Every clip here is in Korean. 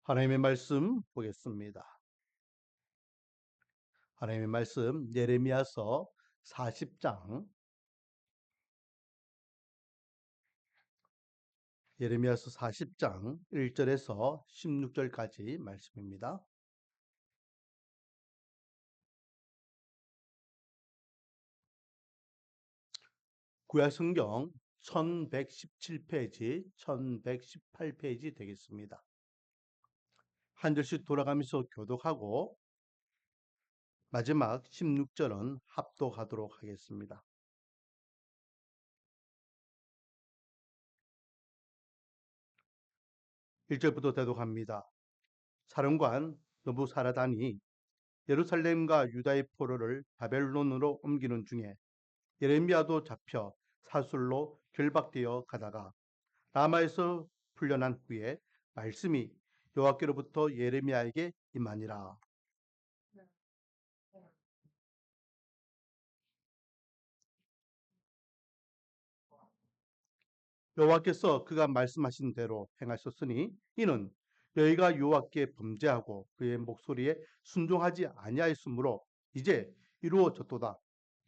하나님의 말씀 보겠습니다. 하나님의 말씀 예레미야서 40장 1절에서 16절까지 말씀입니다. 구약성경 1117페이지, 1118페이지 되겠습니다. 한 절씩 돌아가면서 교독하고 마지막 16절은 합독하도록 하겠습니다. 1절부터 대독합니다. 사령관 느부사라단이 예루살렘과 유다의 포로를 바벨론으로 옮기는 중에 예레미야도 잡혀 사술로 결박되어 가다가 라마에서 풀려난 후에 말씀이 여호와께로부터 예레미야에게 임하니라. 여호와께서 그가 말씀하신 대로 행하셨으니 이는 너희가 여호와께 범죄하고 그의 목소리에 순종하지 아니하였으므로 이제 이루어졌도다.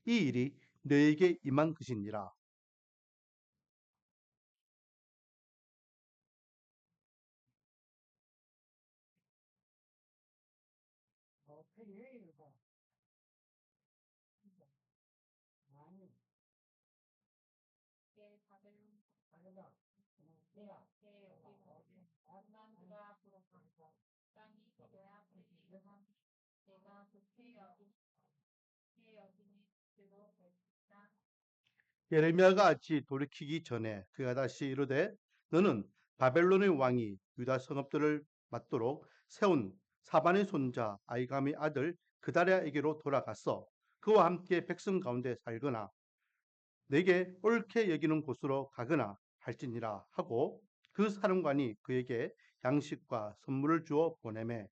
이 일이 너희에게 임한 것이니라. 예레미야가 아치 돌이키기 전에 그가 다시 이르되 너는 바벨론의 왕이 유다 성읍들을 맞도록 세운 사반의 손자 아이감의 아들 그다랴에게로 돌아가서 그와 함께 백성 가운데 살거나 내게 옳게 여기는 곳으로 가거나 할지니라 하고 그 사령관이 그에게 양식과 선물을 주어 보내매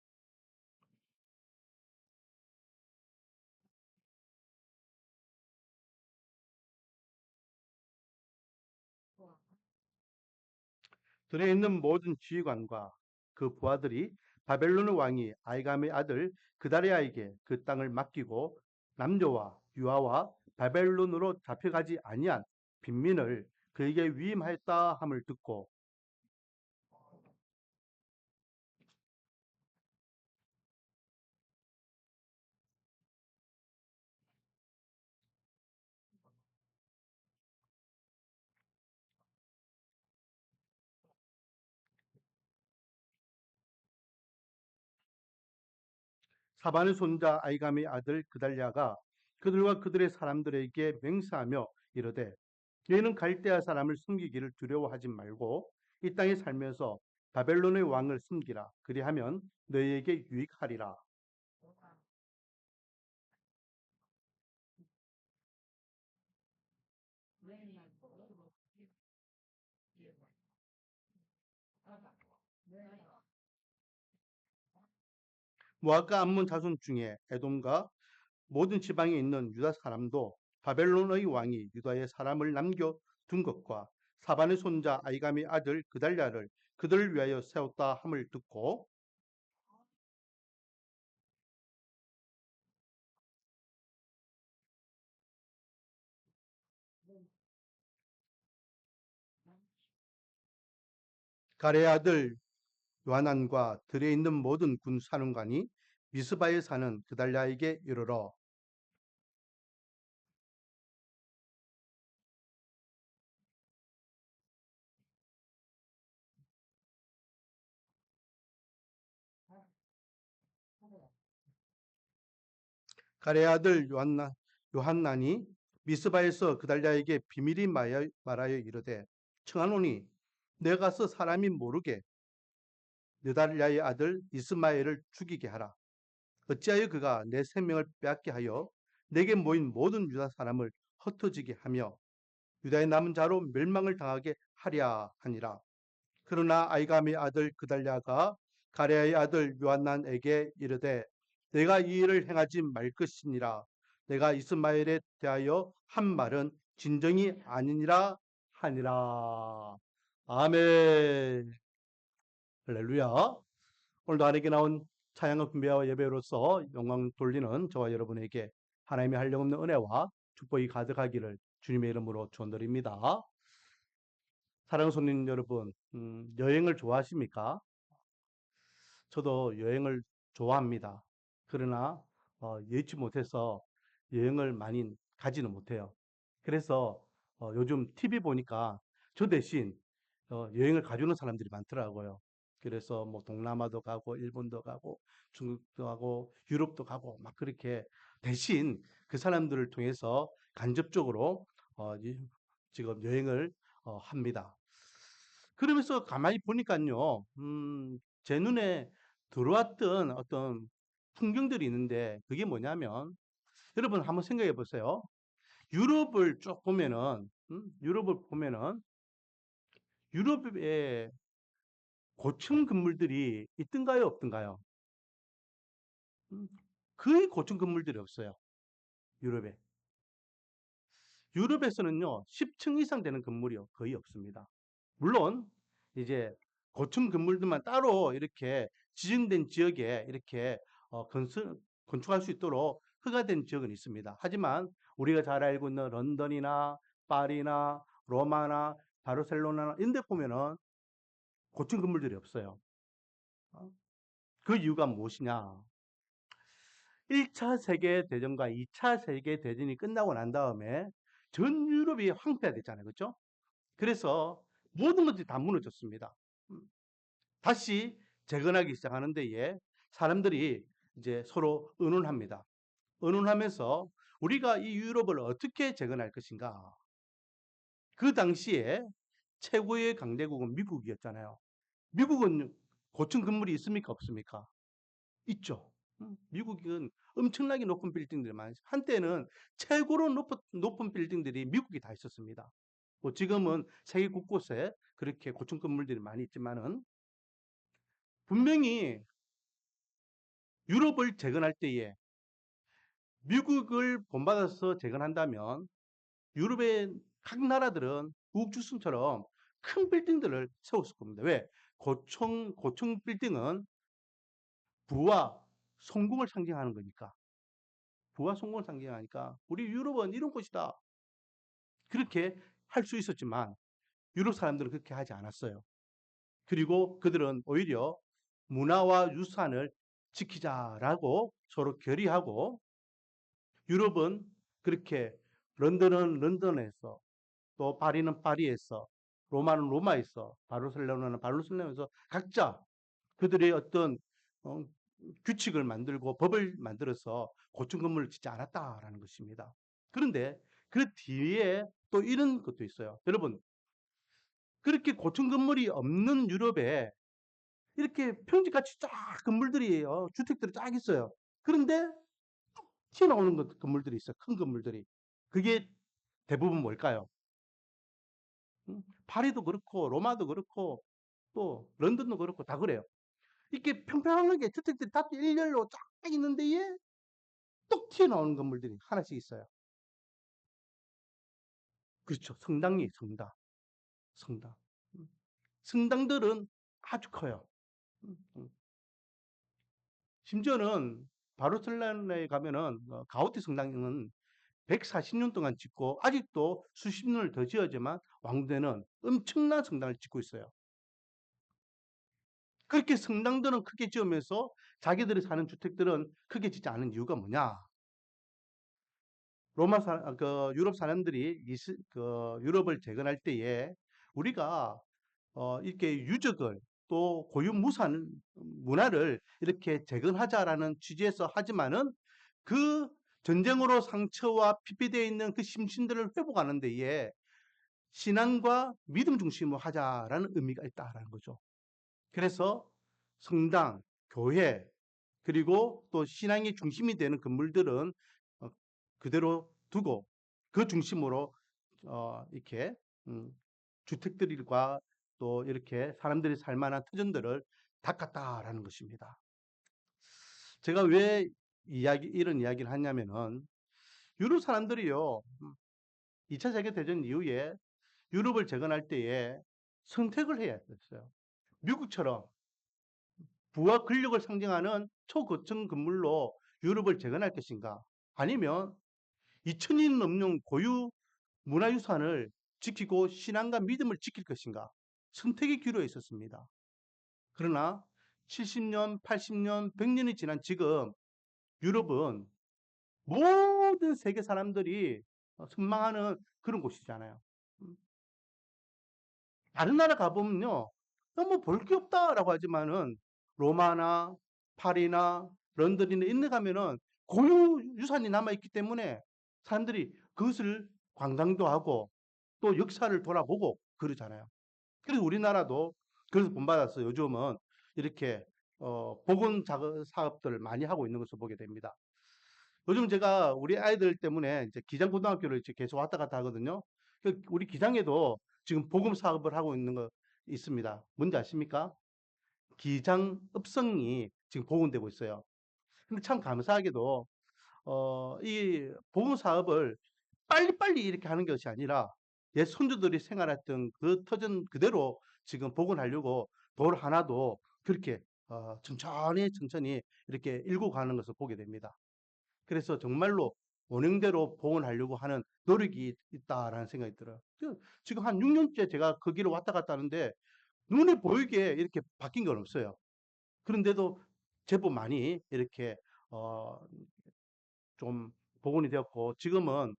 들에 있는 모든 지휘관과 그 부하들이 바벨론의 왕이 아이감의 아들 그다리아에게 그 땅을 맡기고 남녀와 유아와 바벨론으로 잡혀가지 아니한 빈민을 그에게 위임하였다 함을 듣고 사반의 손자 아이감의 아들 그달랴가 그들과 그들의 사람들에게 맹세하며 이르되 너희는 갈대아 사람을 숨기기를 두려워하지 말고 이 땅에 살면서 바벨론의 왕을 숨기라 그리하면 너희에게 유익하리라. 모압과 암몬 자손 중에 에돔과 모든 지방에 있는 유다 사람도 바벨론의 왕이 유다의 사람을 남겨 둔 것과 사반의 손자 아이감의 아들 그달랴를 그들을 위하여 세웠다 함을 듣고 가레의 아들 요하난과 들에 있는 모든 군 사령관이 미스바에 사는 그달랴에게 이르러 가레의 아들 요한난이 미스바에서 그달랴에게 비밀이 말하여 이르되 청하노니 내가 가서 사람이 모르게 느달랴의 아들 이스마엘을 죽이게 하라. 어찌하여 그가 내 생명을 빼앗게 하여 내게 모인 모든 유다 사람을 흩어지게 하며 유다의 남은 자로 멸망을 당하게 하랴 하니라. 그러나 아이감의 아들 그달랴가 가레아의 아들 요한난에게 이르되 내가 이 일을 행하지 말 것이니라. 내가 이스마엘에 대하여 한 말은 진정이 아니니라 하니라. 아멘. 할렐루야. 오늘도 하나님께 나온 찬양과 분배와 예배로서 영광 돌리는 저와 여러분에게 하나님의 한량없는 은혜와 축복이 가득하기를 주님의 이름으로 축원드립니다. 사랑하는 손님 여러분, 여행을 좋아하십니까? 저도 여행을 좋아합니다. 그러나 예치 못해서 여행을 많이 가지는 못해요. 그래서 요즘 TV 보니까 저 대신 여행을 가주는 사람들이 많더라고요. 그래서 뭐 동남아도 가고 일본도 가고 중국도 가고 유럽도 가고 막 그렇게 대신 그 사람들을 통해서 간접적으로 지금 여행을 합니다. 그러면서 가만히 보니까요, 제 눈에 들어왔던 어떤 풍경들이 있는데 그게 뭐냐면 여러분 한번 생각해 보세요. 유럽을 쭉 보면은 유럽을 보면은 유럽에 고층 건물들이 있던가요, 없던가요? 음, 거의 고층 건물들이 없어요. 유럽에. 유럽에서는요, 10층 이상 되는 건물이 거의 없습니다. 물론 이제 고층 건물들만 따로 이렇게 지정된 지역에 이렇게 건축할 수 있도록 허가된 지역은 있습니다. 하지만 우리가 잘 알고 있는 런던이나 파리나 로마나 바르셀로나 이런 데 보면은 고층 건물들이 없어요. 어? 그 이유가 무엇이냐? 1차 세계대전과 2차 세계대전이 끝나고 난 다음에 전 유럽이 황폐화됐잖아요. 그렇죠? 그래서 모든 것들이 다 무너졌습니다. 음, 다시 재건하기 시작하는 데에 사람들이 이제 서로 의논합니다. 의논하면서 우리가 이 유럽을 어떻게 재건할 것인가? 그 당시에 최고의 강대국은 미국이었잖아요. 미국은 고층 건물이 있습니까? 없습니까? 있죠. 미국은 엄청나게 높은 빌딩들이 많아요. 한때는 최고로 높은 빌딩들이 미국이 다 있었습니다. 뭐 지금은 세계 곳곳에 그렇게 고층 건물들이 많이 있지만은 분명히 유럽을 재건할 때에 미국을 본받아서 재건한다면 유럽의 각 나라들은 우후죽순처럼 큰 빌딩들을 세웠을 겁니다. 왜? 고층 빌딩은 부와 성공을 상징하는 거니까. 부와 성공을 상징하니까 우리 유럽은 이런 곳이다. 그렇게 할 수 있었지만 유럽 사람들은 그렇게 하지 않았어요. 그리고 그들은 오히려 문화와 유산을 지키자라고 서로 결의하고 유럽은 그렇게 런던은 런던에서 또 파리는 파리에서 로마는 로마에서 바르셀로나는 바르셀로나에서 각자 그들의 어떤 어, 규칙을 만들고 법을 만들어서 고층 건물을 짓지 않았다라는 것입니다. 그런데 그 뒤에 또 이런 것도 있어요. 여러분 그렇게 고층 건물이 없는 유럽에 이렇게 평지같이 쫙 건물들이 주택들이 쫙 있어요. 그런데 튀어나오는 건물들이 있어요. 큰 건물들이. 그게 대부분 뭘까요? 파리도 그렇고 로마도 그렇고 또 런던도 그렇고 다 그래요. 이렇게 평평하게 주택들이 다 일렬로 쫙 있는데 뚝 튀어나오는 건물들이 하나씩 있어요. 그렇죠. 성당이 성당. 성당. 성당들은 아주 커요. 심지어는 바르셀로나에 가면은 가우디 성당은 140년 동안 짓고 아직도 수십 년을 더 지어야지만 완공되는 엄청난 성당을 짓고 있어요. 그렇게 성당들은 크게 지으면서 자기들이 사는 주택들은 크게 짓지 않은 이유가 뭐냐? 유럽 사람들이 유럽을 재건할 때에 우리가 이렇게 유적을 또 고유 문화를 이렇게 재건하자라는 취지에서 하지만은 그 전쟁으로 상처와 피폐되어 있는 그 심신들을 회복하는 데에 신앙과 믿음 중심으로 하자라는 의미가 있다라는 거죠. 그래서 성당, 교회, 그리고 또 신앙의 중심이 되는 건물들은 어, 그대로 두고 그 중심으로 이렇게 음, 주택들과 또 이렇게 사람들이 살만한 터전들을 닦았다라는 것입니다. 제가 왜 이런 이야기를 하냐면은 유럽 사람들이요 2차 세계대전 이후에 유럽을 재건할 때에 선택을 해야 됐어요. 미국처럼 부와 권력을 상징하는 초고층 건물로 유럽을 재건할 것인가? 아니면 2000년 넘는 고유 문화유산을 지키고 신앙과 믿음을 지킬 것인가? 선택의 기로에 있었습니다. 그러나 70년, 80년, 100년이 지난 지금 유럽은 모든 세계 사람들이 선망하는 그런 곳이잖아요. 다른 나라 가보면요, 너무 볼 게 없다라고 하지만은 로마나 파리나 런던이나 이런 데 가면은 고유 유산이 남아있기 때문에 사람들이 그것을 관광도 하고 또 역사를 돌아보고 그러잖아요. 그래서 우리나라도 그래서 본받아서 요즘은 이렇게 보건 사업들을 많이 하고 있는 것을 보게 됩니다. 요즘 제가 우리 아이들 때문에 이제 기장고등학교를 이제 계속 왔다 갔다 하거든요. 우리 기장에도 지금 보금 사업을 하고 있는 거 있습니다. 뭔지 아십니까? 기장읍성이 지금 복원되고 있어요. 근데 참 감사하게도 이 보금 사업을 빨리빨리 이렇게 하는 것이 아니라 옛 손주들이 생활했던 그 터전 그대로 지금 복원하려고 돌 하나도 그렇게 천천히 이렇게 일고 가는 것을 보게 됩니다. 그래서 정말로 원형대로 복원하려고 하는 노력이 있다라는 생각이 들어요. 지금 한 6년째 제가 그 길을 왔다 갔다 하는데 눈에 보이게 이렇게 바뀐 건 없어요. 그런데도 제법 많이 이렇게 어, 좀 복원이 되었고 지금은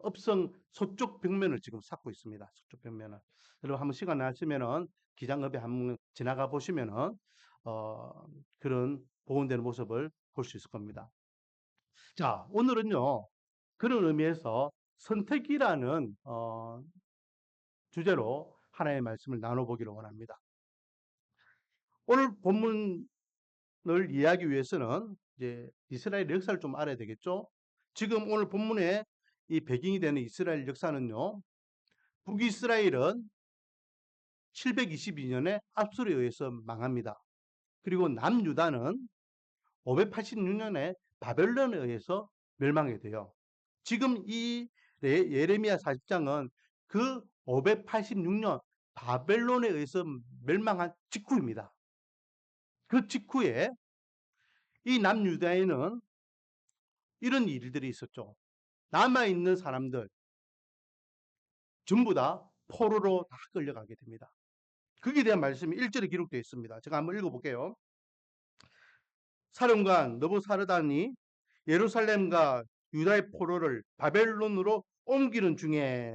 읍성 서쪽 벽면을 지금 쌓고 있습니다. 서쪽 벽면을. 여러분 한번 시간 나시면은 기장읍에 한번 지나가 보시면은 그런 복원되는 모습을 볼 수 있을 겁니다. 자, 오늘은요. 그런 의미에서 선택이라는 주제로 하나의 말씀을 나눠보기를 원합니다. 오늘 본문을 이해하기 위해서는 이제 이스라엘 역사를 좀 알아야 되겠죠. 지금 오늘 본문에 이 배경이 되는 이스라엘 역사는요. 북이스라엘은 722년에 압술에 의해서 망합니다. 그리고 남유다는 586년에 바벨론에 의해서 멸망하게 돼요. 지금 이 예레미야 40장은 그 586년 바벨론에 의해서 멸망한 직후입니다. 그 직후에 이 남유다에는 이런 일들이 있었죠. 남아있는 사람들 전부 다 포로로 다 끌려가게 됩니다. 거기에 대한 말씀이 1절에 기록되어 있습니다. 제가 한번 읽어볼게요. 사령관 느부사르단이 예루살렘과 유다의 포로를 바벨론으로 옮기는 중에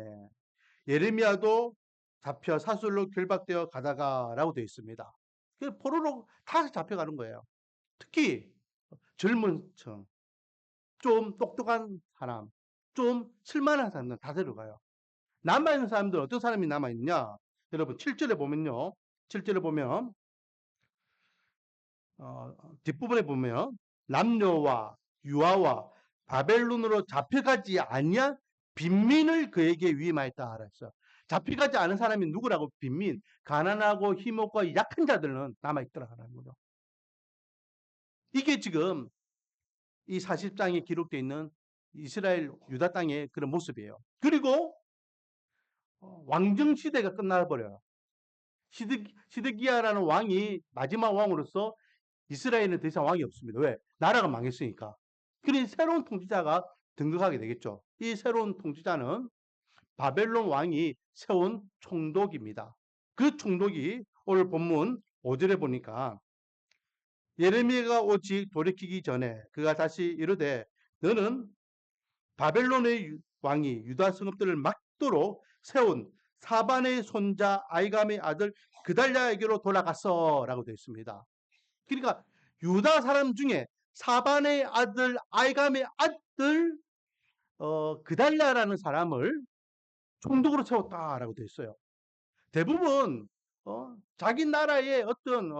예레미야도 잡혀 사술로 결박되어 가다가라고 되어 있습니다. 그 포로로 다 잡혀가는 거예요. 특히 젊은 층, 좀 똑똑한 사람, 좀 쓸만한 사람들 다 데려가요. 남아있는 사람들 어떤 사람이 남아있냐? 여러분 7절에 보면요. 7절에 보면 뒷부분에 보면 남녀와 유아와 바벨론으로 잡혀가지 아니한 빈민을 그에게 위임하였다 그랬어요. 잡혀가지 않은 사람이 누구라고? 빈민, 가난하고 힘없고 약한 자들은 남아있더라는 거죠. 이게 지금 이 40장에 기록되어 있는 이스라엘 유다 땅의 그런 모습이에요. 그리고 왕정 시대가 끝나버려요. 시드기야라는 왕이 마지막 왕으로서 이스라엘은 더 이상 왕이 없습니다. 왜? 나라가 망했으니까. 그러니 새로운 통치자가 등극하게 되겠죠. 이 새로운 통치자는 바벨론 왕이 세운 총독입니다. 그 총독이 오늘 본문 5절에 보니까 예레미야가 오직 돌이키기 전에 그가 다시 이르되 너는 바벨론의 왕이 유다 성읍들을 막도록 세운 사반의 손자 아이감의 아들 그달랴에게로 돌아갔어 라고 되어 있습니다. 그러니까 유다 사람 중에 사반의 아들 아이감의 아들 그달랴라는 사람을 총독으로 세웠다라고 되어 있어요. 대부분 자기 나라의 어떤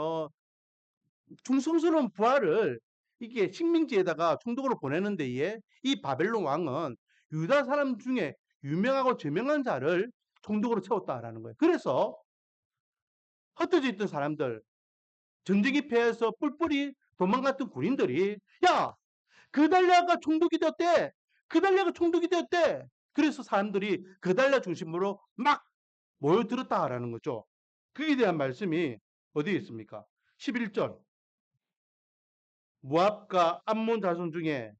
충성스러운 부하를 이게 식민지에다가 총독으로 보내는 데에 이 바벨론 왕은 유다 사람 중에 유명하고 저명한 자를 총독으로 세웠다라는 거예요. 그래서 흩어져 있던 사람들, 전쟁이 패해서 뿔뿔이 도망갔던 군인들이 야, 그달랴가 총독이 되었대. 그달랴가 총독이 되었대. 그래서 사람들이 그달랴 중심으로 막 모여들었다라는 거죠. 그에 대한 말씀이 어디에 있습니까? 11절. 모압과 암몬 자손 중에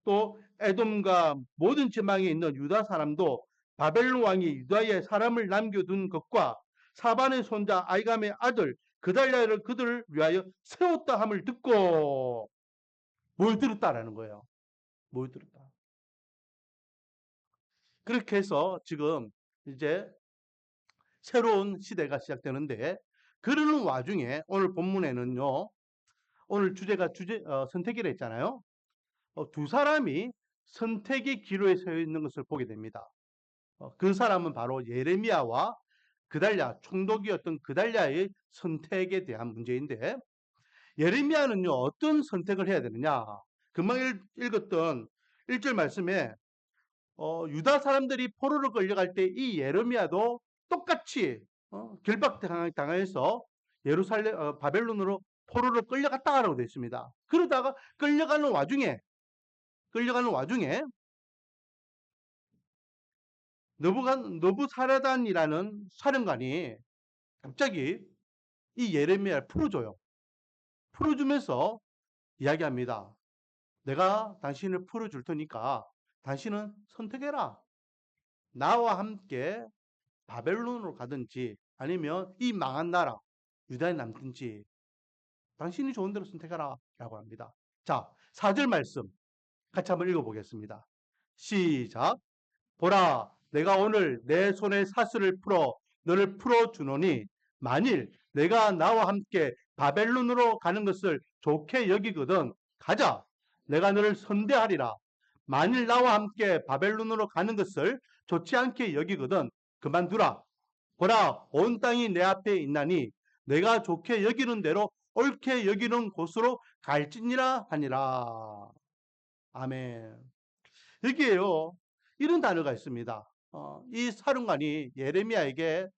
또 에돔과 모든 지방에 있는 유다 사람도 바벨론 왕이 유다에 사람을 남겨둔 것과 사반의 손자 아이감의 아들 그달랴를 그들을 위하여 세웠다 함을 듣고 뭘 들었다라는 거예요. 뭘 들었다. 그렇게 해서 지금 이제 새로운 시대가 시작되는데 그러는 와중에 오늘 본문에는요. 오늘 주제가 선택이라 했잖아요. 두 사람이 선택의 기로에 서 있는 것을 보게 됩니다. 그 사람은 바로 예레미야와 그달랴, 총독이었던 그달랴의 선택에 대한 문제인데 예레미야는요. 어떤 선택을 해야 되느냐. 금방 읽었던 1절 말씀에 유다 사람들이 포로로 끌려갈 때 이 예레미야도 똑같이 결박당해서 예루살렘 바벨론으로 포로로 끌려갔다라고 되어 있습니다. 그러다가 끌려가는 와중에 너부사라단이라는 사령관이 갑자기 이 예레미야를 풀어줘요. 풀어주면서 이야기합니다. 내가 당신을 풀어줄 테니까 당신은 선택해라. 나와 함께 바벨론으로 가든지 아니면 이 망한 나라 유다에 남든지 당신이 좋은 대로 선택하라 라고 합니다. 자, 4절 말씀 같이 한번 읽어보겠습니다. 시작. 보라, 내가 오늘 내 손에 사슬을 풀어 너를 풀어주노니 만일 내가 나와 함께 바벨론으로 가는 것을 좋게 여기거든 가자. 내가 너를 선대하리라. 만일 나와 함께 바벨론으로 가는 것을 좋지 않게 여기거든 그만두라. 보라, 온 땅이 내 앞에 있나니 내가 좋게 여기는 대로 옳게 여기는 곳으로 갈지니라 하니라. 아멘. 여기에요. 이런 단어가 있습니다. 이 사령관이 예레미야에게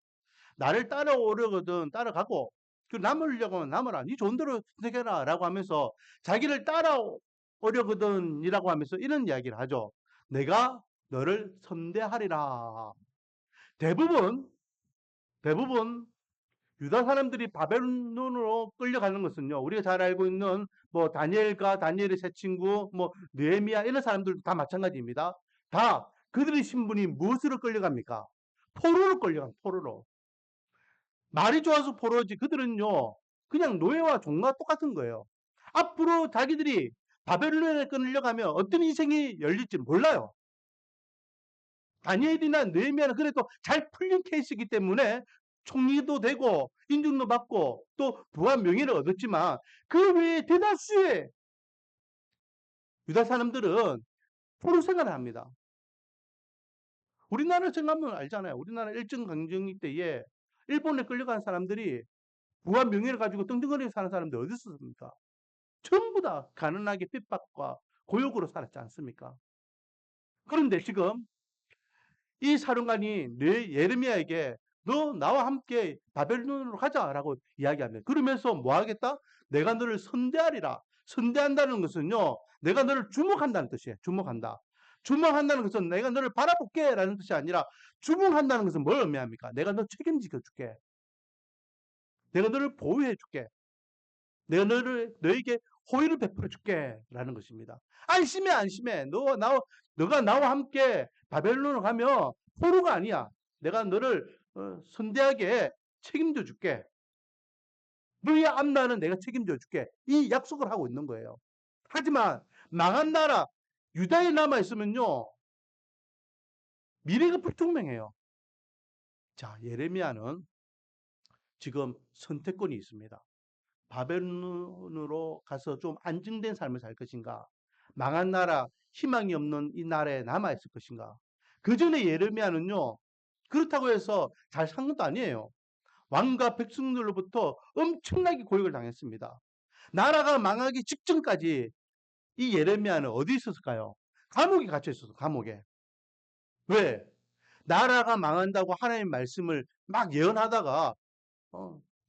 나를 따라오려거든 따라가고 그 남으려고 하면 남으라. 네 좋은 대로 선택해라 라고 하면서 자기를 따라오려거든이라고 하면서 이런 이야기를 하죠. 내가 너를 선대하리라. 대부분 유다 사람들이 바벨론으로 끌려가는 것은요. 우리가 잘 알고 있는 뭐 다니엘의 세 친구, 뭐 느헤미야 이런 사람들도 다 마찬가지입니다. 다 그들의 신분이 무엇으로 끌려갑니까? 포로로 끌려갑니다. 포로로. 말이 좋아서 포로지 그들은요. 그냥 노예와 종과 똑같은 거예요. 앞으로 자기들이 바벨론에 끌려가면 어떤 인생이 열릴지 몰라요. 다니엘이나 느헤미야는 그래도 잘 풀린 케이스이기 때문에 총리도 되고 인준도 받고 또 부한 명예를 얻었지만 그 외에 대다수의 유다 사람들은 포로 생활을 합니다. 우리나라 생각하면 알잖아요. 우리나라 일제강점기 때에 일본에 끌려간 사람들이 부한 명예를 가지고 떵떵거리고 사는 사람들 어디 있었습니까? 전부 다 가난하게 핍박과 고역으로 살았지 않습니까? 그런데 지금 이 사령관이 예레미야에게 너 나와 함께 바벨론으로 가자라고 이야기합니다. 그러면서 뭐 하겠다? 내가 너를 선대하리라. 선대한다는 것은요. 내가 너를 주목한다는 뜻이에요. 주목한다. 주목한다는 것은 내가 너를 바라볼게 라는 뜻이 아니라 주목한다는 것은 뭘 의미합니까? 내가 너 책임지켜 줄게. 내가 너를 보호해 줄게. 내가 너에게 호의를 베풀어 줄게 라는 것입니다. 안심해. 너가 나와 함께 바벨론으로 가면 포로가 아니야. 내가 너를 선대하게 책임져 줄게. 너의 앞날은 내가 책임져 줄게. 이 약속을 하고 있는 거예요. 하지만 망한 나라 유다에 남아 있으면요. 미래가 불투명해요. 자, 예레미야는 지금 선택권이 있습니다. 바벨론으로 가서 좀 안정된 삶을 살 것인가? 망한 나라, 희망이 없는 이 나라에 남아있을 것인가? 그 전에 예레미야는요, 그렇다고 해서 잘 산 것도 아니에요. 왕과 백성들로부터 엄청나게 고역을 당했습니다. 나라가 망하기 직전까지 이 예레미야는 어디 있었을까요? 감옥에 갇혀 있었어, 감옥에. 왜? 나라가 망한다고 하나님 말씀을 막 예언하다가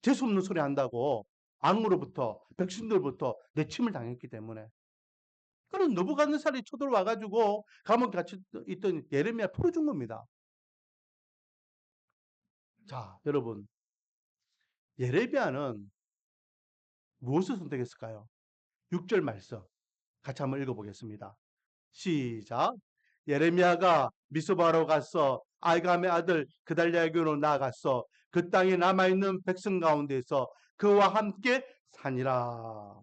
재수없는 소리 한다고 왕으로부터 백성들부터 내침을 당했기 때문에 그런 느부갓네살이 쳐들어와 가지고 감옥에 갇혀 있던 예레미야 풀어준 겁니다. 자, 여러분 예레미야는 무엇을 선택했을까요? 6절 말씀 같이 한번 읽어보겠습니다. 시작. 예레미야가 미스바로 가서 아이감의 아들 그달랴에게로 나아갔어. 그 땅에 남아있는 백성 가운데서 그와 함께 사니라.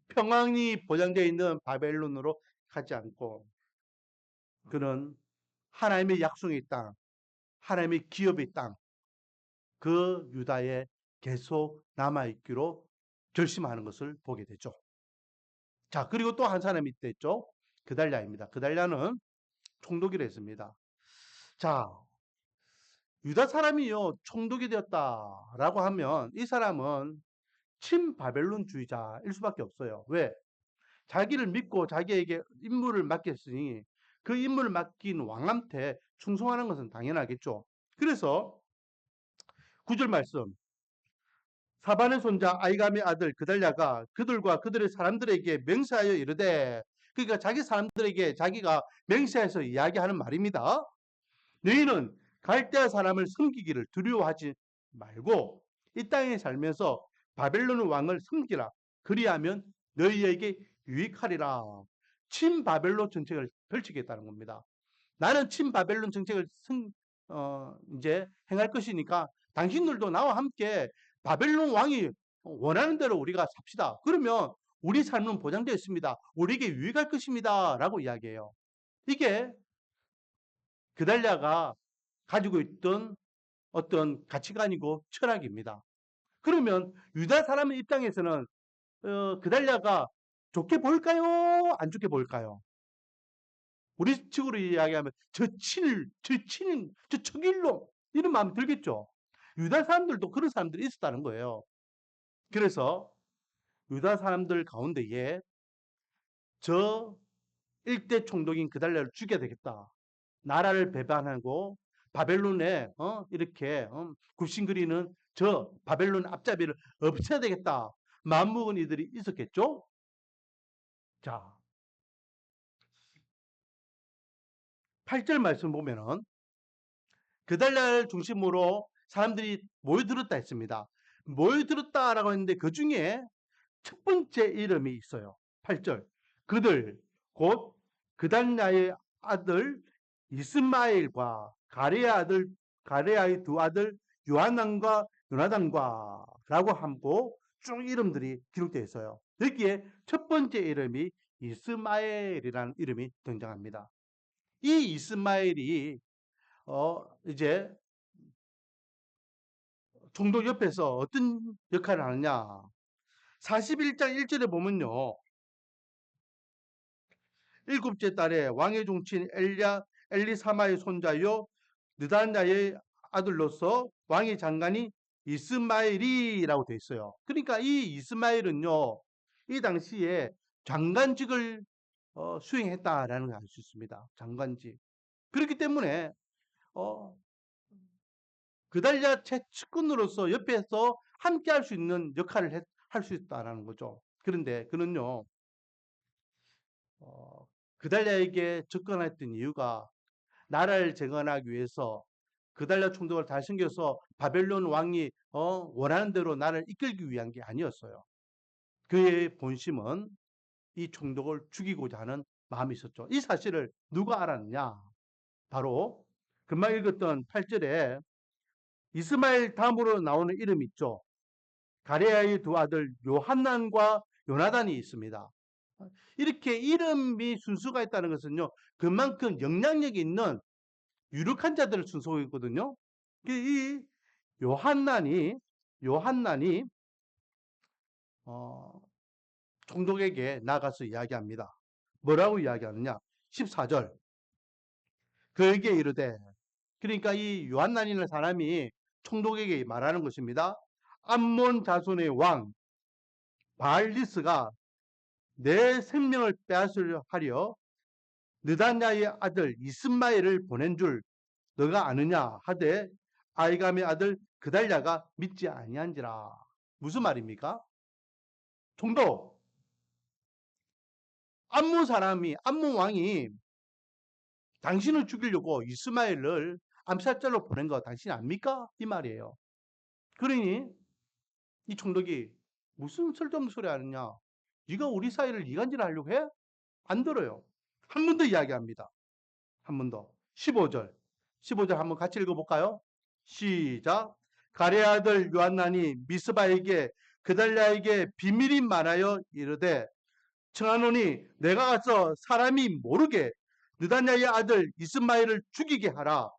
평안이 보장되어 있는 바벨론으로 가지 않고 그는 하나님의 약속의 땅, 하나님의 기업의 땅, 그 유다에 계속 남아있기로 결심하는 것을 보게 되죠. 자, 그리고 또 한 사람이 있죠. 그달랴입니다. 그달랴는 총독이라 했습니다. 자, 유다 사람이요, 총독이 되었다라고 하면 이 사람은 친바벨론주의자일 수밖에 없어요. 왜? 자기를 믿고 자기에게 임무를 맡겼으니 그 임무를 맡긴 왕한테 충성하는 것은 당연하겠죠. 그래서 9절 말씀. 사반의 손자 아이감의 아들 그달랴가 그들과 그들의 사람들에게 맹세하여 이르되, 그러니까 자기 사람들에게 자기가 맹세해서 이야기하는 말입니다. 너희는 갈대아 사람을 섬기기를 두려워하지 말고 이 땅에 살면서 바벨론 왕을 섬기라. 그리하면 너희에게 유익하리라. 친바벨론 정책을 펼치겠다는 겁니다. 나는 친바벨론 정책을 이제 행할 것이니까 당신들도 나와 함께 바벨론 왕이 원하는 대로 우리가 삽시다. 그러면 우리 삶은 보장되어 있습니다. 우리에게 유익할 것입니다. 라고 이야기해요. 이게 그달랴가 가지고 있던 어떤 가치관이고 철학입니다. 그러면 유다 사람의 입장에서는 그달랴가 좋게 보일까요? 안 좋게 보일까요? 우리 식으로 이야기하면 저 척일놈 이런 마음이 들겠죠. 유다 사람들도 그런 사람들이 있었다는 거예요. 그래서 유다 사람들 가운데에 저 일대 총독인 그달랴를 죽여야 되겠다. 나라를 배반하고 바벨론에 이렇게 굽신거리는 저 바벨론 앞잡이를 없애야 되겠다. 마음먹은 이들이 있었겠죠. 자, 8절 말씀 보면은 그달랴를 중심으로 사람들이 모여들었다 했습니다. 모여들었다라고 했는데 그 중에 첫 번째 이름이 있어요. 8절. 그들 곧 그달랴의 아들 이스마엘과 가레아의 두 아들 요하난과 요나단과 라고 하고 쭉 이름들이 기록되어 있어요. 여기에 첫 번째 이름이 이스마엘이라는 이름이 등장합니다. 이 이스마엘이 이제 총독 옆에서 어떤 역할을 하느냐. 41장 1절에 보면요. 일곱째 달에 왕의 종친 엘리사마의 손자요 느단야의 아들로서 왕의 장관이 이스마엘이라고 되어 있어요. 그러니까 이 이스마엘은요. 이 당시에 장관직을 수행했다라는 걸 알 수 있습니다. 장관직. 그렇기 때문에 그달랴 측근으로서 옆에서 함께 할 수 있는 역할을 할 수 있다라는 거죠. 그런데 그는요. 그달랴에게 접근했던 이유가 나라를 재건하기 위해서 그달랴 총독을 다 섬겨서 바벨론 왕이 원하는 대로 나라를 이끌기 위한 게 아니었어요. 그의 본심은 이 총독을 죽이고자 하는 마음이 있었죠. 이 사실을 누가 알았느냐? 바로 금방 읽었던 8절에 이스마엘 다음으로 나오는 이름이 있죠. 가레아의 두 아들 요한난과 요나단이 있습니다. 이렇게 이름이 순서가 있다는 것은요. 그만큼 영향력이 있는 유력한 자들을 순서고 있거든요. 이 요한난이 총독에게 나가서 이야기합니다. 뭐라고 이야기하느냐? 14절. 그에게 이르되, 그러니까 이 요한난이라는 사람이 총독에게 말하는 것입니다. 암몬 자손의 왕 바알리스가 내 생명을 빼앗으려 하려 느단야의 아들 이스마엘을 보낸 줄 너가 아느냐 하되 아이감의 아들 그달랴가 믿지 아니한지라. 무슨 말입니까? 총독, 암몬 왕이 당신을 죽이려고 이스마엘을 암살자로 보낸 거 당신이 압니까? 이 말이에요. 그러니 이 총독이 무슨 쓸데없는 소리 하느냐? 네가 우리 사이를 이간질하려고 해? 안 들어요. 한 번 더 이야기합니다. 한 번 더. 15절. 15절 한번 같이 읽어볼까요? 시작. 가레 아들 요한난이 미스바에게 그달랴에게 비밀이 말하여 이르되 청하노니 내가 가서 사람이 모르게 느다냐의 아들 이스마엘을 죽이게 하라.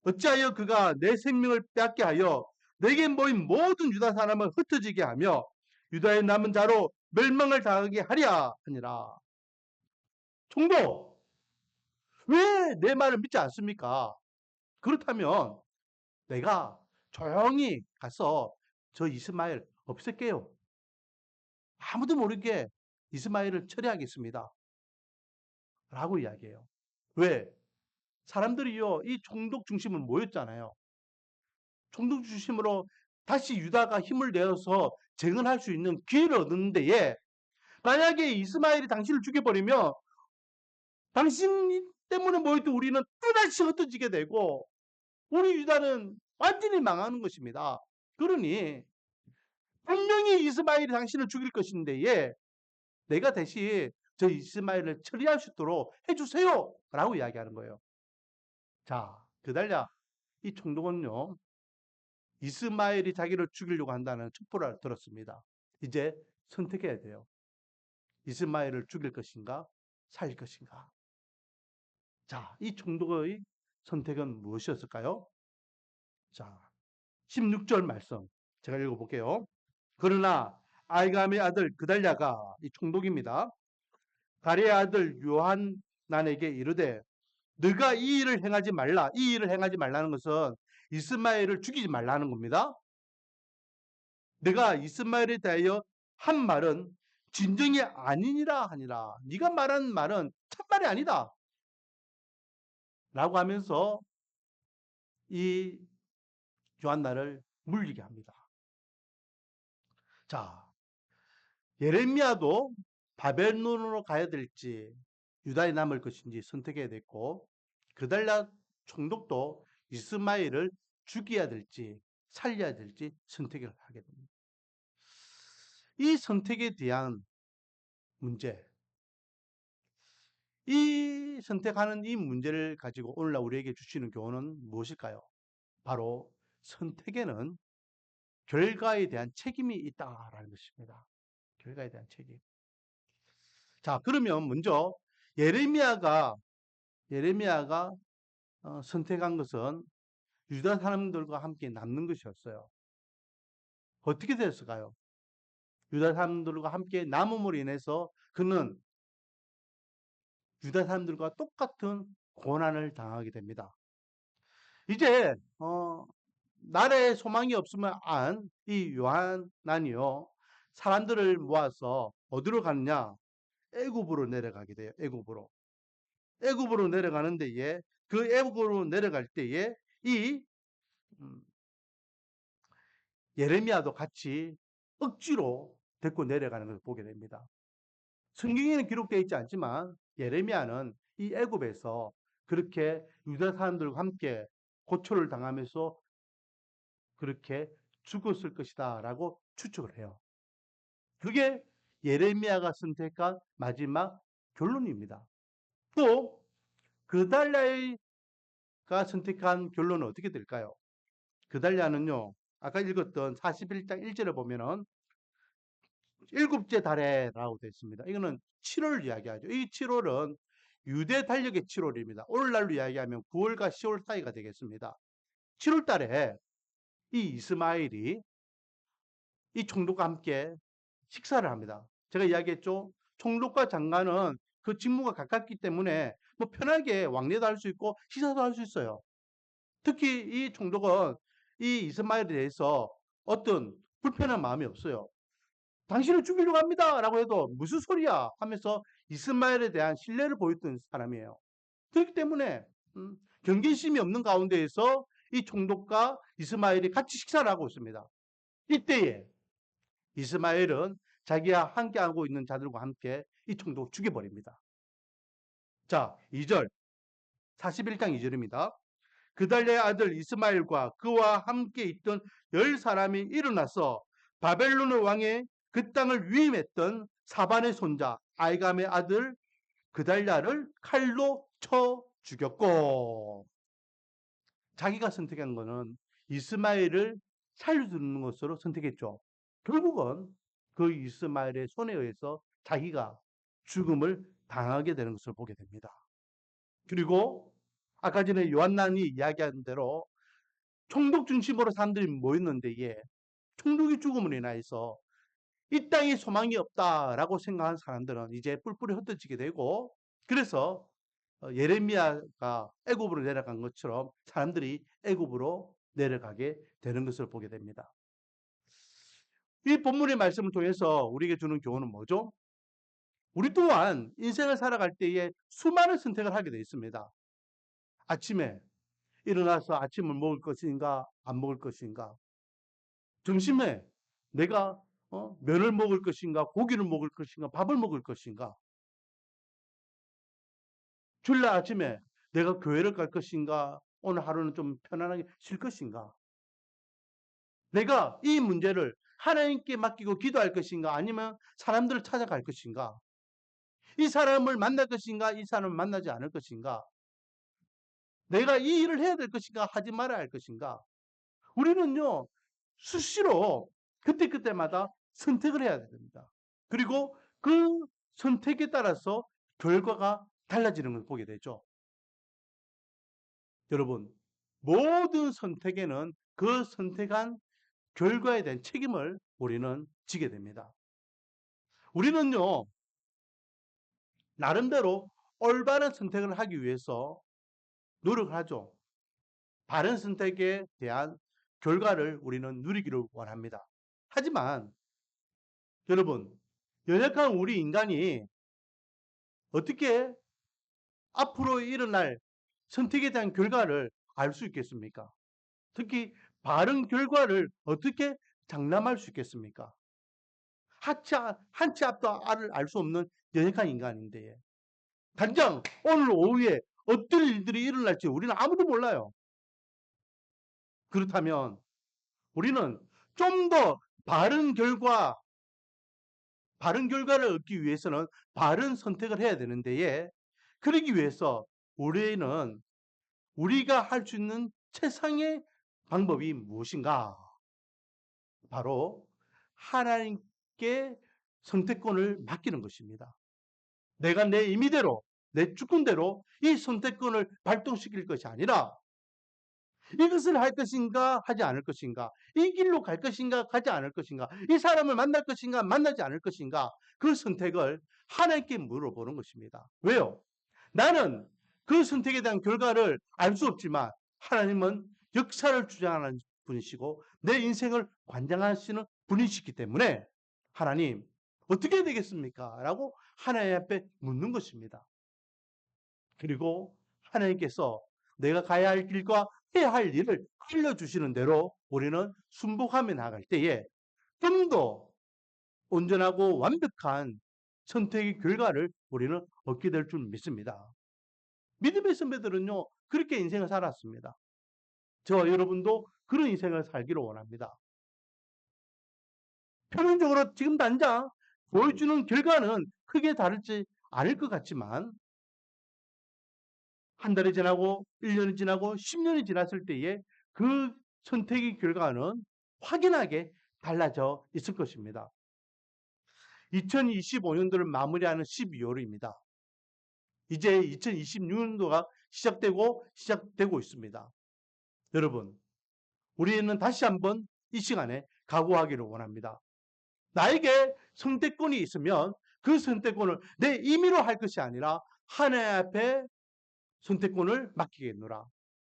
어찌하여 그가 내 생명을 빼앗게 하여 내게 모인 모든 유다 사람을 흩어지게 하며 유다의 남은 자로 멸망을 당하게 하랴 하니라. 총독, 왜 내 말을 믿지 않습니까? 그렇다면 내가 조용히 가서 저 이스마엘 없앨게요. 아무도 모르게 이스마엘을 처리하겠습니다. 라고 이야기해요. 왜? 사람들이요, 이 총독 중심으로 모였잖아요. 총독 중심으로 다시 유다가 힘을 내어서 재건할 수 있는 기회를 얻는 데에 만약에 이스마엘이 당신을 죽여버리면 당신 때문에 모였던 우리는 또다시 흩어지게 되고 우리 유다는 완전히 망하는 것입니다. 그러니 분명히 이스마엘이 당신을 죽일 것인데 내가 대신 저 이스마엘을 처리할 수 있도록 해주세요 라고 이야기하는 거예요. 자, 그달랴 이 총독은요 이스마엘이 자기를 죽이려고 한다는 첩보를 들었습니다. 이제 선택해야 돼요. 이스마엘을 죽일 것인가 살릴 것인가. 자, 이 총독의 선택은 무엇이었을까요? 자, 16절 말씀 제가 읽어볼게요. 그러나 아이감의 아들 그달랴가 이 총독입니다. 가레의 아들 요한난에게 이르되 너가 이 일을 행하지 말라. 이 일을 행하지 말라는 것은 이스마엘을 죽이지 말라는 겁니다. 내가 이스마엘에 대하여 한 말은 진정이 아니니라 하니라. 네가 말한 말은 참말이 아니다. 라고 하면서 이 요한나를 물리게 합니다. 자, 예레미야도 바벨론으로 가야 될지 유다에 남을 것인지 선택해야 됐고 그달랴 총독도 이스마엘을 죽여야 될지 살려야 될지 선택을 하게 됩니다. 이 선택에 대한 문제, 이 선택하는 이 문제를 가지고 오늘날 우리에게 주시는 교훈은 무엇일까요? 바로 선택에는 결과에 대한 책임이 있다라는 것입니다. 결과에 대한 책임. 자, 그러면 먼저 예레미야가 선택한 것은 유다 사람들과 함께 남는 것이었어요. 어떻게 됐을까요? 유다 사람들과 함께 남음으로 인해서 그는 유다 사람들과 똑같은 고난을 당하게 됩니다. 이제 나라에 소망이 없으면 안 이 요한난이요 사람들을 모아서 어디로 가느냐? 애굽으로 내려가게 돼요. 애굽으로 내려가는 데에 그 애굽으로 내려갈 때에 이 예레미야도 같이 억지로 데리고 내려가는 것을 보게 됩니다. 성경에는 기록되어 있지 않지만 예레미야는 이 애굽에서 그렇게 유다 사람들과 함께 고초를 당하면서 그렇게 죽었을 것이다 라고 추측을 해요. 그게 예레미야가 선택한 마지막 결론입니다. 또 그달랴가 선택한 결론은 어떻게 될까요? 그달랴는요 아까 읽었던 41장 1절에 보면은 일곱째 달에라고 되어 있습니다. 이거는 7월 이야기하죠. 이 7월은 유대 달력의 7월입니다. 오늘날로 이야기하면 9월과 10월 사이가 되겠습니다. 7월 달에 이 이스마엘이 이 총독과 함께 식사를 합니다. 제가 이야기했죠. 총독과 장관은 그 직무가 가깝기 때문에 뭐 편하게 왕래도 할 수 있고 식사도 할 수 있어요. 특히 이 총독은 이 이스마엘에 대해서 어떤 불편한 마음이 없어요. 당신을 죽이려고 합니다. 라고 해도 무슨 소리야 하면서 이스마엘에 대한 신뢰를 보였던 사람이에요. 그렇기 때문에 경계심이 없는 가운데에서 이 총독과 이스마엘이 같이 식사를 하고 있습니다. 이때에 이스마엘은 자기와 함께하고 있는 자들과 함께 이 총독을 죽여버립니다. 자, 2절 41장 2절입니다. 그달랴의 아들 이스마엘과 그와 함께 있던 10사람이 일어나서 바벨론 왕의 그 땅을 위임했던 사반의 손자 아이감의 아들 그달랴를 칼로 쳐 죽였고, 자기가 선택한 것은 이스마엘을 살려두는 것으로 선택했죠. 결국은 그 이스마엘의 손에 의해서 자기가 죽음을 당하게 되는 것을 보게 됩니다. 그리고 아까 전에 요한난이 이야기한 대로 총독 중심으로 사람들이 모였는데, 총독이 죽음으로 인하여서 이 땅에 소망이 없다라고 생각한 사람들은 이제 뿔뿔이 흩어지게 되고, 그래서 예레미야가 애굽으로 내려간 것처럼 사람들이 애굽으로 내려가게 되는 것을 보게 됩니다. 이 본문의 말씀을 통해서 우리에게 주는 교훈은 뭐죠? 우리 또한 인생을 살아갈 때에 수많은 선택을 하게 되어 있습니다. 아침에 일어나서 아침을 먹을 것인가 안 먹을 것인가, 점심에 내가 면을 먹을 것인가 고기를 먹을 것인가 밥을 먹을 것인가, 주일날 아침에 내가 교회를 갈 것인가 오늘 하루는 좀 편안하게 쉴 것인가, 내가 이 문제를 하나님께 맡기고 기도할 것인가 아니면 사람들을 찾아갈 것인가, 이 사람을 만날 것인가 이 사람을 만나지 않을 것인가, 내가 이 일을 해야 될 것인가 하지 말아야 할 것인가, 우리는요 수시로 그때그때마다 선택을 해야 됩니다. 그리고 그 선택에 따라서 결과가 달라지는 걸 보게 되죠. 여러분, 모든 선택에는 그 선택한 결과에 대한 책임을 우리는 지게 됩니다. 우리는요 나름대로 올바른 선택을 하기 위해서 노력을 하죠. 바른 선택에 대한 결과를 우리는 누리기를 원합니다. 하지만 여러분, 연약한 우리 인간이 어떻게 앞으로 일어날 선택에 대한 결과를 알 수 있겠습니까? 특히 바른 결과를 어떻게 장담할 수 있겠습니까? 한 치 앞도 알 수 없는 연약한 인간인데, 당장 오늘 오후에 어떤 일들이 일어날지 우리는 아무도 몰라요. 그렇다면 우리는 좀 더 바른 결과를 얻기 위해서는 바른 선택을 해야 되는데, 그러기 위해서 우리는 우리가 할 수 있는 최상의 방법이 무엇인가? 바로 하나님께 선택권을 맡기는 것입니다. 내가 내 임의대로, 내 주권대로 이 선택권을 발동시킬 것이 아니라, 이것을 할 것인가 하지 않을 것인가, 이 길로 갈 것인가 가지 않을 것인가, 이 사람을 만날 것인가 만나지 않을 것인가, 그 선택을 하나님께 물어보는 것입니다. 왜요? 나는 그 선택에 대한 결과를 알 수 없지만 하나님은 역사를 주장하는 분이시고 내 인생을 관장하시는 분이시기 때문에, 하나님 어떻게 해야 되겠습니까? 라고 하나님 앞에 묻는 것입니다. 그리고 하나님께서 내가 가야 할 길과 해야 할 일을 알려주시는 대로 우리는 순복하며 나갈 때에 좀 더 온전하고 완벽한 선택의 결과를 우리는 얻게 될 줄 믿습니다. 믿음의 선배들은요 그렇게 인생을 살았습니다. 저와 여러분도 그런 인생을 살기를 원합니다. 표면적으로 지금 당장 보여주는 결과는 크게 다르지 않을 것 같지만, 한 달이 지나고 1년이 지나고 10년이 지났을 때에 그 선택의 결과는 확연하게 달라져 있을 것입니다. 2025년도를 마무리하는 12월입니다. 이제 2026년도가 시작되고 있습니다. 여러분, 우리는 다시 한번 이 시간에 각오하기를 원합니다. 나에게 선택권이 있으면 그 선택권을 내 임의로 할 것이 아니라 하나님 앞에 선택권을 맡기겠노라.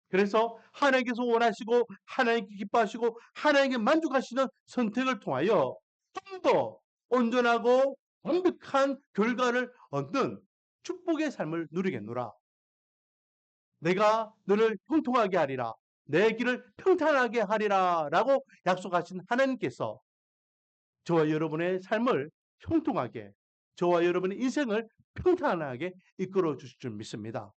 그래서 하나님께서 원하시고 하나님께 기뻐하시고 하나님께 만족하시는 선택을 통하여 좀 더 온전하고 완벽한 결과를 얻는 축복의 삶을 누리겠노라. 내가 너를 형통하게 하리라. 내 길을 평탄하게 하리라 라고 약속하신 하나님께서 저와 여러분의 삶을 형통하게, 저와 여러분의 인생을 평탄하게 이끌어 주실 줄 믿습니다.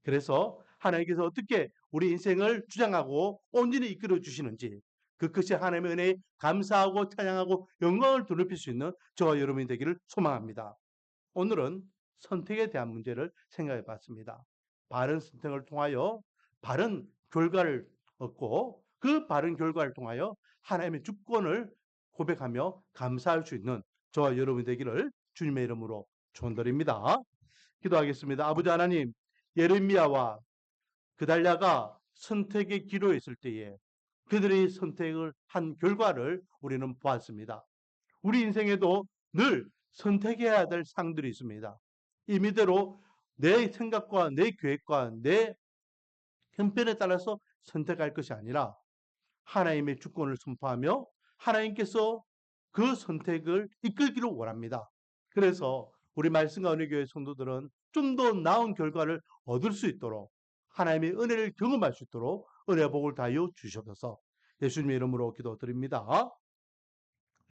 그래서 하나님께서 어떻게 우리 인생을 주장하고 온전히 이끌어 주시는지 그 끝이 하나님의 은혜에 감사하고 찬양하고 영광을 드높일 수 있는 저와 여러분이 되기를 소망합니다. 오늘은 선택에 대한 문제를 생각해 봤습니다. 바른 선택을 통하여 바른 결과를 얻고 그 바른 결과를 통하여 하나님의 주권을 고백하며 감사할 수 있는 저와 여러분이 되기를 주님의 이름으로 축원드립니다. 기도하겠습니다. 아버지 하나님, 예레미야와 그달랴가 선택의 기로에 있을 때에 그들의 선택을 한 결과를 우리는 보았습니다. 우리 인생에도 늘 선택해야 될 상들이 있습니다. 임의대로 내 생각과 내 계획과 내 형편에 따라서 선택할 것이 아니라 하나님의 주권을 선포하며 하나님께서 그 선택을 이끌기를 원합니다. 그래서 우리 말씀과 은혜교회 성도들은 좀 더 나은 결과를 얻을 수 있도록 하나님의 은혜를 경험할 수 있도록 은혜 복을 다하여 주시옵소서. 예수님의 이름으로 기도드립니다.